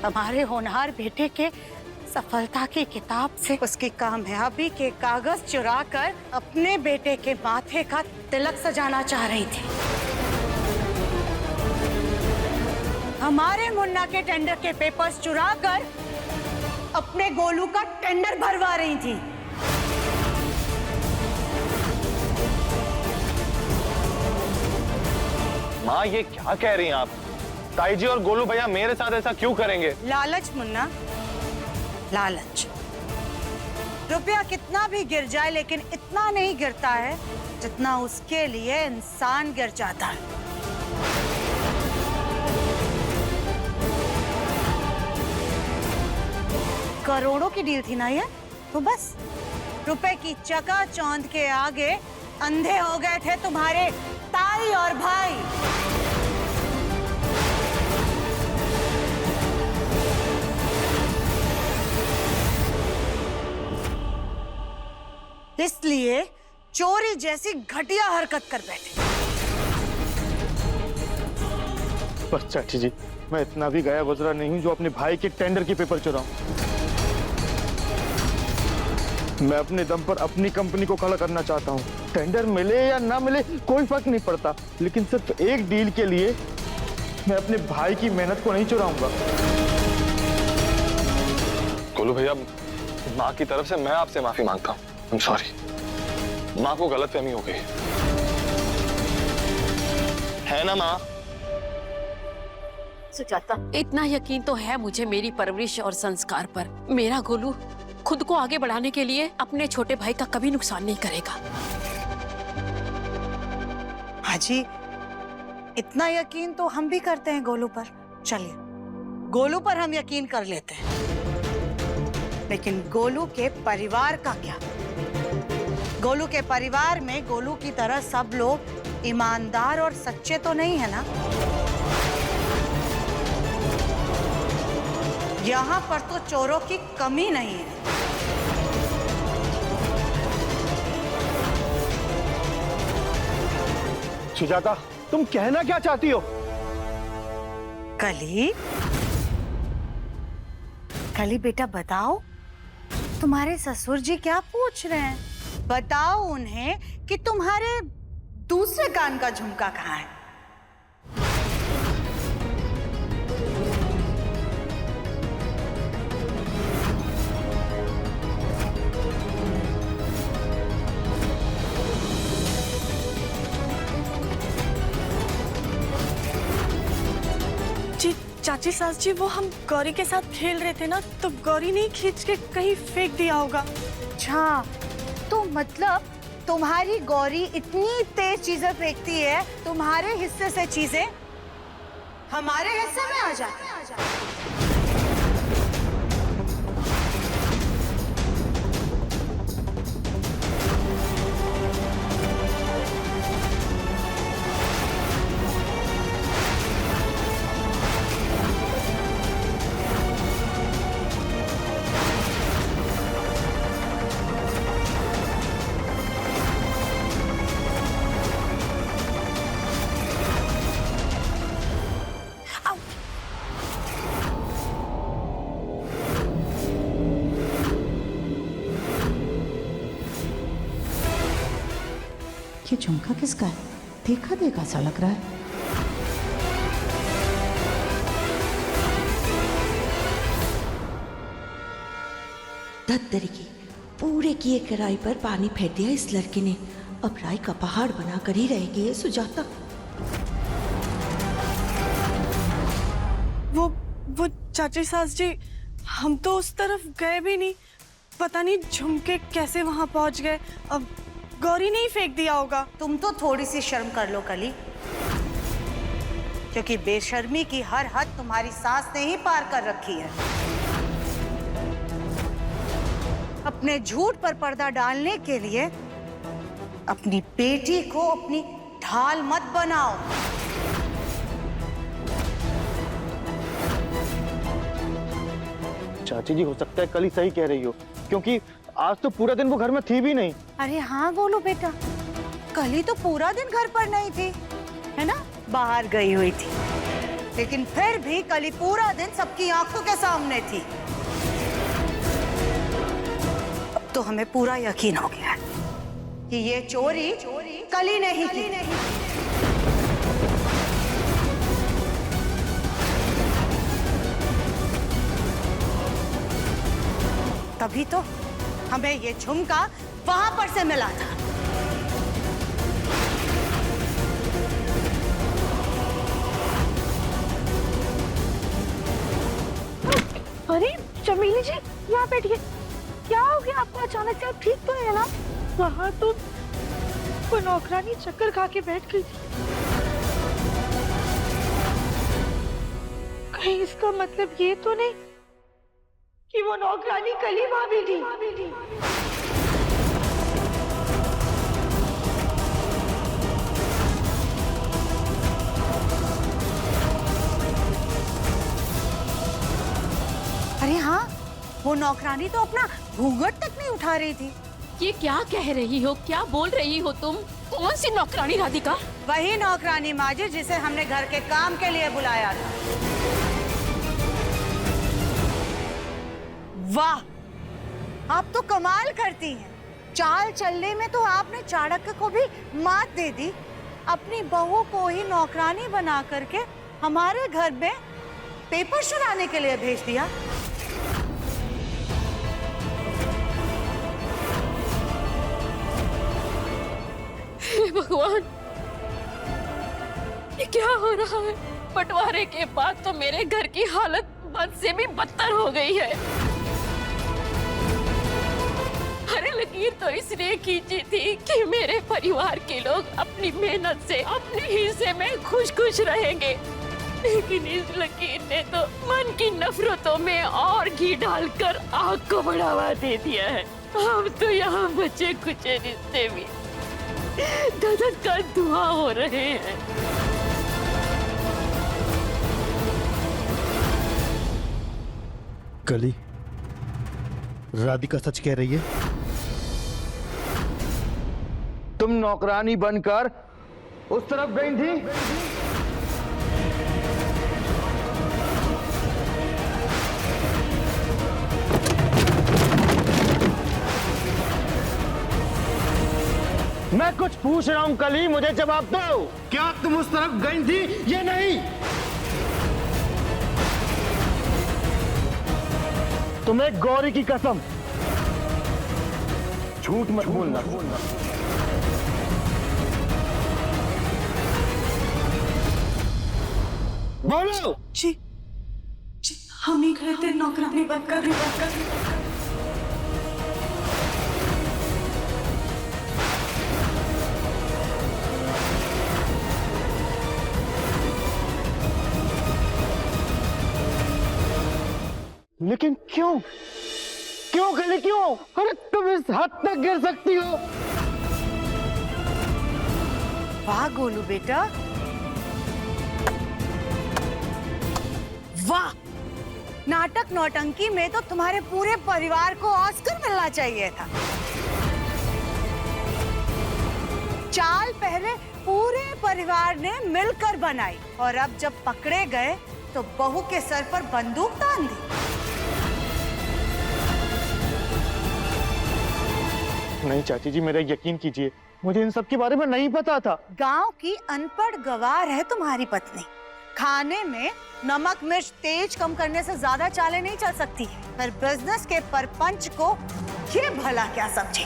हमारे होनहार बेटे के सफलता की किताब से उसकी कामयाबी के कागज चुराकर अपने बेटे के माथे का तिलक सजाना चाह रही थी। हमारे मुन्ना के टेंडर के पेपर्स चुराकर अपने गोलू का टेंडर भरवा रही थी। माँ, ये क्या कह रही हैं आप? ताई जी और गोलू भैया मेरे साथ ऐसा क्यों करेंगे? लालच मुन्ना, लालच। रुपया कितना भी गिर जाए लेकिन इतना नहीं गिरता है जितना उसके लिए इंसान गिर जाता है। करोड़ों की डील थी ना ये, तो बस रुपए की चकाचौंध के आगे अंधे हो गए थे तुम्हारे ताई और भाई। इसलिए चोरी जैसी घटिया हरकत कर बैठे। पर चाची जी, मैं इतना भी गया गुजरा नहीं हूँ जो अपने भाई के टेंडर के पेपर चुराऊं। मैं अपने दम पर अपनी कंपनी को खड़ा करना चाहता हूँ। टेंडर मिले या ना मिले कोई फर्क नहीं पड़ता, लेकिन सिर्फ एक डील के लिए मैं अपने भाई की मेहनत को नहीं चुराऊंगा। गोलू भैया, माँ की तरफ से मैं आपसे माफी मांगता हूँ। I'm sorry। माँ को गलतफहमी हो गई है ना माँ? सुजाता, इतना यकीन तो है मुझे मेरी परवरिश और संस्कार पर। मेरा गोलू खुद को आगे बढ़ाने के लिए अपने छोटे भाई का कभी नुकसान नहीं करेगा। हाजी, इतना यकीन तो हम भी करते हैं गोलू पर। चलिए, गोलू पर हम यकीन कर लेते हैं, लेकिन गोलू के परिवार का क्या? गोलू के परिवार में गोलू की तरह सब लोग ईमानदार और सच्चे तो नहीं है ना? यहाँ पर तो चोरों की कमी नहीं है। सुजाता, तुम कहना क्या चाहती हो? कली, कली बेटा बताओ, तुम्हारे ससुर जी क्या पूछ रहे हैं? बताओ उन्हें कि तुम्हारे दूसरे कान का झुमका कहाँ है? जी चाची सास जी, वो हम गौरी के साथ खेल रहे थे ना, तो गौरी ने खींच के कहीं फेंक दिया होगा। अच्छा, तो मतलब तुम्हारी गौरी इतनी तेज चीजें फेंकती है, तुम्हारे हिस्से से चीजें हमारे हिस्से में आ जाती हैं। ये झुमका किसका है? देखा देखा सा लग रहा है। धत्तरी की पूरे किए कराई पर पानी फेर दिया इस लड़के ने। अब राई का पहाड़ बनाकर ही रहेगी ये सुजाता। वो चाची सास जी, हम तो उस तरफ गए भी नहीं, पता नहीं झुमके कैसे वहां पहुंच गए। अब गौरी ने ही फेंक दिया होगा। तुम तो थोड़ी सी शर्म कर लो कली, क्योंकि बेशर्मी की हर हद तुम्हारी सास ने ही पार कर रखी है। अपने झूठ पर पर्दा डालने के लिए अपनी बेटी को अपनी ढाल मत बनाओ। चाची जी, हो सकता है कल ही सही कह रही हो, क्योंकि आज तो पूरा दिन वो घर में थी भी नहीं। अरे हाँ गोलू बेटा, कल ही तो पूरा दिन घर पर नहीं थी, है ना? बाहर गई हुई थी। लेकिन फिर भी कली पूरा दिन सबकी आंखों के सामने थी। अब तो हमें पूरा यकीन हो गया है कि ये चोरी कली नहीं की। तभी तो हमें ये झुमका वहां पर से मिला था। अरे चमेली जी, यहाँ बैठिए। क्या हो गया आपको अचानक से? आप ठीक तो है ना? वहाँ तो वो नौकरानी चक्कर खा के बैठ गई थी। कहीं इसका मतलब ये तो नहीं कि वो नौकरानी कली भाभी थी? अरे हाँ, वो नौकरानी तो अपना घूंघट तक नहीं उठा रही थी। ये क्या कह रही हो, क्या बोल रही हो तुम? कौन सी नौकरानी राधिका? वही नौकरानी माँ जी जिसे हमने घर के काम के लिए बुलाया था। वाह, आप तो कमाल करती हैं। चाल चलने में तो आपने चाणक्य को भी मात दे दी। अपनी बहू को ही नौकरानी बना करके हमारे घर में पेपर चुराने के लिए भेज दिया। हे भगवान, ये क्या हो रहा है? बंटवारे के बाद तो मेरे घर की हालत बद से भी बदतर हो गई है। अरे लकीर तो इसलिए खींची थी कि मेरे परिवार के लोग अपनी मेहनत से अपने हिस्से में खुश खुश रहेंगे, लेकिन इस लकीर ने तो मन की नफरतों में और घी डालकर आग को बढ़ावा दे दिया है। अब तो यहाँ बचे कुछ रिश्ते भी धधक कर धुआं हो रहे हैं। कली, राधिका सच कह रही है? तुम नौकरानी बनकर उस तरफ गई थी? मैं कुछ पूछ रहा हूं कली, मुझे जवाब दो। क्या तुम उस तरफ गई थी या नहीं? तुम्हें गौरी की कसम, झूठ मत बोलना। बोलो। जी, हम ही गए थे नौकरानी बनकर। लेकिन क्यों? क्यों कली, क्यों? अरे तुम इस हद तक गिर सकती हो? वाह गोलू बेटा, वाह। नाटक नौटंकी में तो तुम्हारे पूरे परिवार को ऑस्कर मिलना चाहिए था। चाल पहले पूरे परिवार ने मिलकर बनाई और अब जब पकड़े गए तो बहू के सर पर बंदूक तान दी। नहीं चाची जी, मेरा यकीन कीजिए, मुझे इन सब के बारे में नहीं पता था। गांव की अनपढ़ गवार है तुम्हारी पत्नी। खाने में नमक मिर्च तेज कम करने से ज्यादा चालें नहीं चल सकती। पर बिजनेस के परपंच को ये भला क्या समझे?